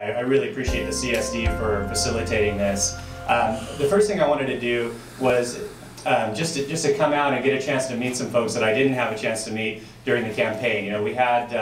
I really appreciate the CSD for facilitating this. The first thing I wanted to do was just to come out and get a chance to meet some folks that I didn't have a chance to meet during the campaign. You know, we had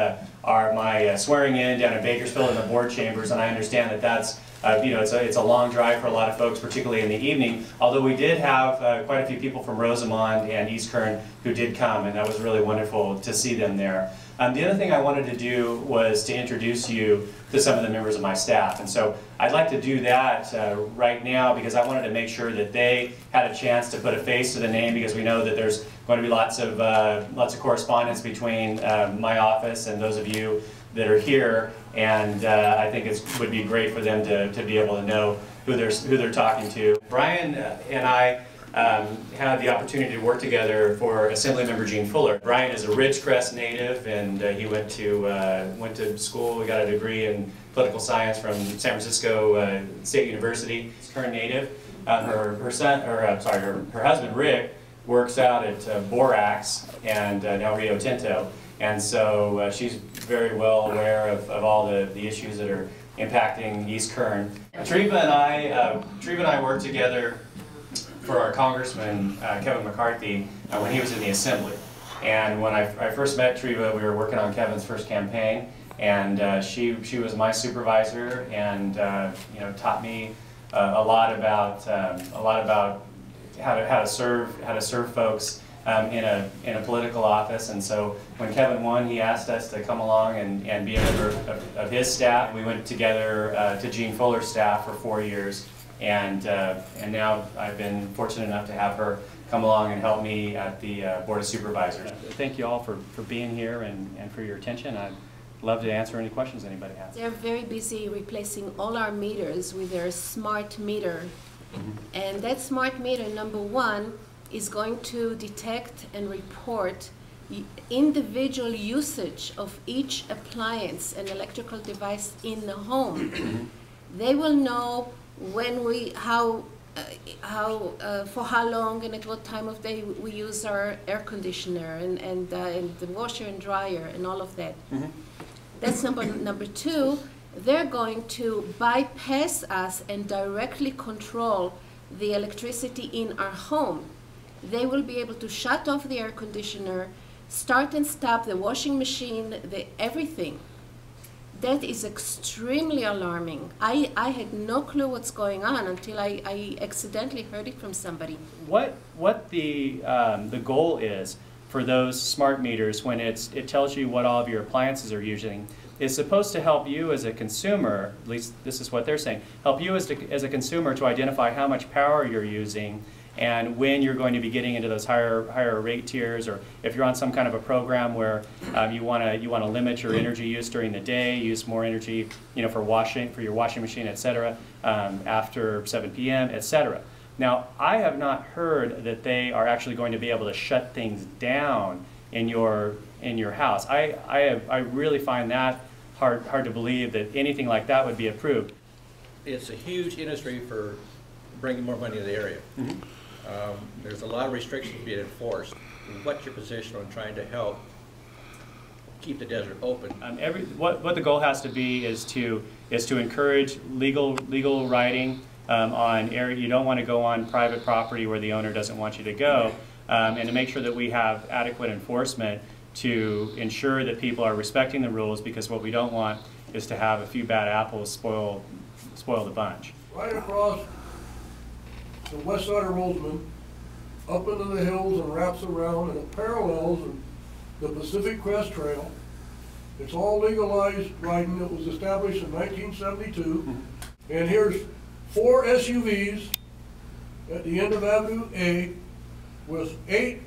my swearing in down in Bakersfield in the board chambers, and I understand that that's you know, it's a long drive for a lot of folks, particularly in the evening, although we did have quite a few people from Rosamond and East Kern who did come, and that was really wonderful to see them there. The other thing I wanted to do was to introduce you to some of the members of my staff, and so I'd like to do that right now because I wanted to make sure that they had a chance to put a face to the name, because we know that there's going to be lots of correspondence between my office and those of you that are here, and I think it would be great for them to be able to know who they're talking to. Brian and I had the opportunity to work together for Assemblymember Gene Fuller. Brian is a Ridgecrest native, and he went to school. He got a degree in political science from San Francisco State University. He's a Kern native. Her husband Rick works out at Borax and now Rio Tinto, and so she's very well aware of all the issues that are impacting East Kern. Treva and I worked together for our Congressman Kevin McCarthy when he was in the Assembly. And when I first met Treva, we were working on Kevin's first campaign, and she was my supervisor, and you know, taught me a lot about how to serve folks in a political office. And so when Kevin won, he asked us to come along and be a member of his staff. We went together to Gene Fuller's staff for 4 years. And now I've been fortunate enough to have her come along and help me at the Board of Supervisors. Thank you all for being here and for your attention. I'd love to answer any questions anybody has. They're very busy replacing all our meters with their smart meter. Mm-hmm. And that smart meter, number one, is going to detect and report individual usage of each appliance and electrical device in the home. Mm-hmm. They will know when for how long and at what time of day we use our air conditioner and the washer and dryer and all of that. Mm-hmm. That's number two. They're going to bypass us and directly control the electricity in our home. They will be able to shut off the air conditioner, start and stop the washing machine, everything. That is extremely alarming. I had no clue what's going on until I accidentally heard it from somebody. What the goal is for those smart meters when it tells you what all of your appliances are using is supposed to help you as a consumer, at least this is what they're saying, help you as a consumer to identify how much power you're using and when you're going to be getting into those higher rate tiers, or if you're on some kind of a program where you want to limit your energy use during the day, use more energy, you know, for your washing machine, etc., after 7 p.m., etc. Now, I have not heard that they are actually going to be able to shut things down in your house. I really find that hard to believe that anything like that would be approved. It's a huge industry for bringing more money to the area. Mm-hmm. There's a lot of restrictions being enforced. What's your position on trying to help keep the desert open? What the goal has to be is to encourage legal writing on area. You don't want to go on private property where the owner doesn't want you to go, and to make sure that we have adequate enforcement to ensure that people are respecting the rules, because what we don't want is to have a few bad apples spoil the bunch. Right across the west side of Rosamond, up into the hills and wraps around, and it parallels the Pacific Crest Trail. It's all legalized riding. It was established in 1972. And here's 4 SUVs at the end of Avenue A with 8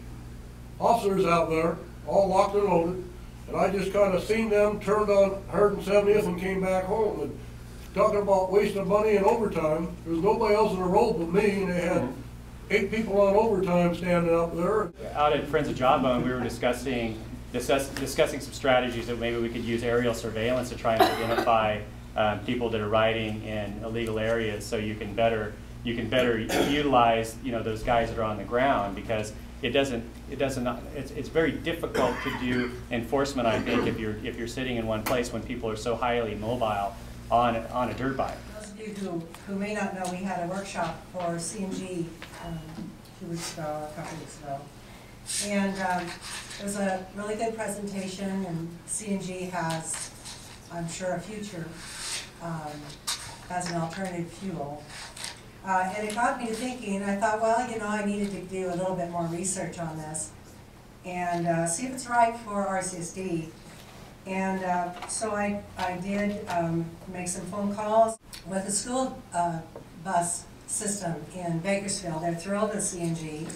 officers out there, all locked and loaded. And I just kind of seen them, turned on 170th and came back home. And talking about wasting money and overtime, there was nobody else in the road but me, and they had 8 people on overtime standing up there. Out at Friends of Jawbone, we were discussing some strategies that maybe we could use aerial surveillance to try and identify people that are riding in illegal areas, so you can better utilize, you know, those guys that are on the ground, because it's very difficult to do enforcement, I think, if you're sitting in one place when people are so highly mobile on a dirt bike. Those of you who may not know, we had a workshop for CNG 2 weeks ago, a couple weeks ago. And it was a really good presentation, and CNG has, I'm sure, a future as an alternative fuel. And it got me to thinking, and I thought, well, you know, I needed to do a little bit more research on this and see if it's right for RCSD. And so I did make some phone calls with the school bus system in Bakersfield. They're thrilled with CNG.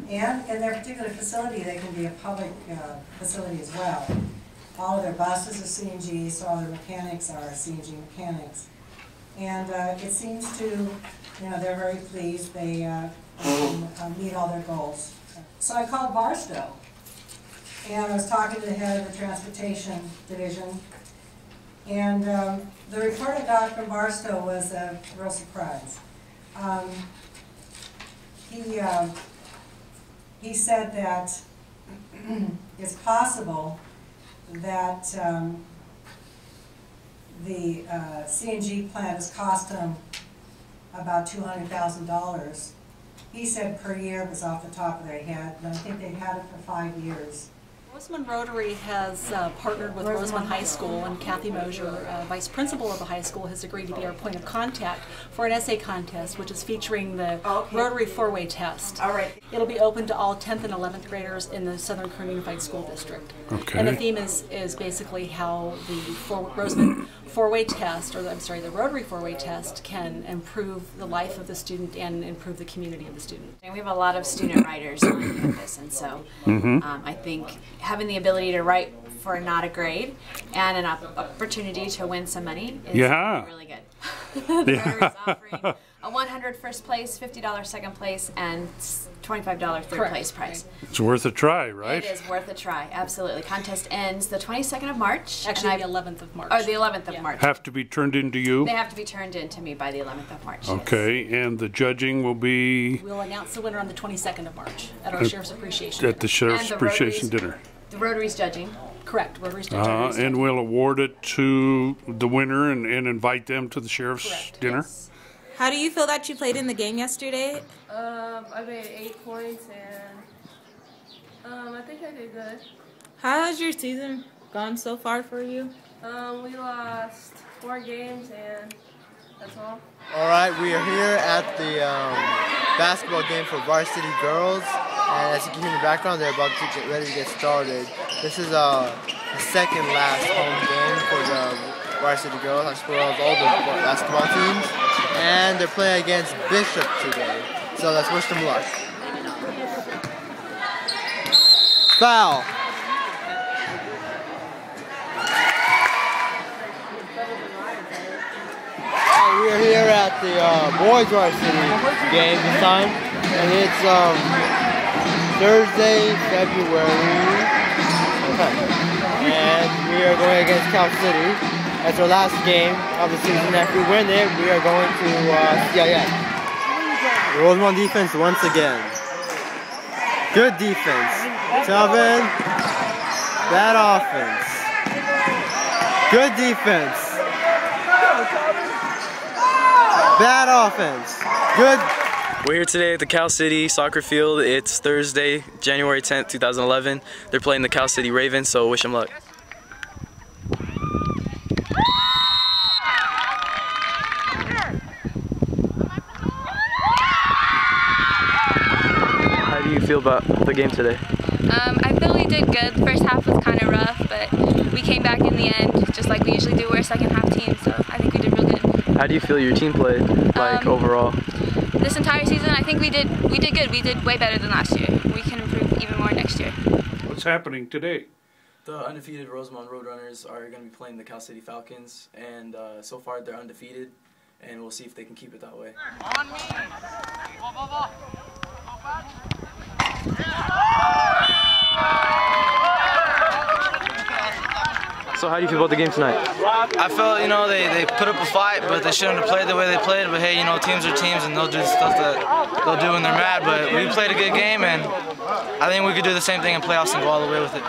And in their particular facility, they can be a public facility as well. All of their buses are CNG, so all their mechanics are CNG mechanics. And it seems to, you know, they're very pleased. They meet all their goals. So I called Barstow, and I was talking to the head of the transportation division. And the report I got from Barstow was a real surprise. He said that it's possible that the CNG plant has cost him about $200,000. He said per year was off the top of their head, and I think they've had it for 5 years. Rosamond Rotary has partnered with Rosamond High School, and Kathy Mosher, vice principal of the high school, has agreed to be our point of contact for an essay contest, which is featuring the Rotary four-way test. All right. It'll be open to all 10th and 11th graders in the Southern Kern Unified School District. Okay. And the theme is basically how the Rosamond four-way test, or I'm sorry, the Rotary four-way test can improve the life of the student and improve the community of the student. And we have a lot of student writers on campus, and so I think having the ability to write for not a grade and an opportunity to win some money is really good. The Rotary is offering a $100 first place, $50 second place, and $25 third place prize. It's worth a try, right? It is worth a try, absolutely. Contest ends the 22nd of March. Actually, the 11th of March. Oh, the 11th of March. Have to be turned into you? They have to be turned in to me by the 11th of March. Okay, yes. And the judging will be? We'll announce the winner on the 22nd of March at our Sheriff's Appreciation Dinner. At the Sheriff's Appreciation Dinner. The Rotary's judging. Correct, Rotary's judging. And we'll award it to the winner and invite them to the Sheriff's Dinner? Yes. How do you feel that you played in the game yesterday? I made 8 points, and I think I did good. How has your season gone so far for you? We lost 4 games, and that's all. All right, we are here at the basketball game for Varsity girls, and as you can hear in the background, they're about to get ready to get started. This is the second last home game for the Varsity girls, as well as all the basketball teams, and they're playing against Bishop today. So let's wish them luck. Foul. We are here at the boys varsity game this time, and it's Thursday, February 10th, and we are going against Cal City. That's our last game of the season. If we win it, we are going to CIS. Rosamond defense once again. Good defense. Tubman. Bad offense. Good defense. Bad offense. Good. We're here today at the Cal City soccer field. It's Thursday, January 10th, 2011. They're playing the Cal City Ravens, so wish them luck. How do you feel about the game today? I feel we did good. The first half was kind of rough, but we came back in the end, just like we usually do. We're a second half team, so I think we did real good. How do you feel your team played, like overall? This entire season, I think we did good. We did way better than last year. We can improve even more next year. What's happening today? The undefeated Rosamond Roadrunners are going to be playing the Cal City Falcons, and so far they're undefeated, and we'll see if they can keep it that way. On me! Go back! So how do you feel about the game tonight? I felt, they put up a fight, but they shouldn't have played the way they played. But hey, teams are teams, and they'll do stuff that they'll do when they're mad. But we played a good game, and I think we could do the same thing in playoffs and go all the way with it.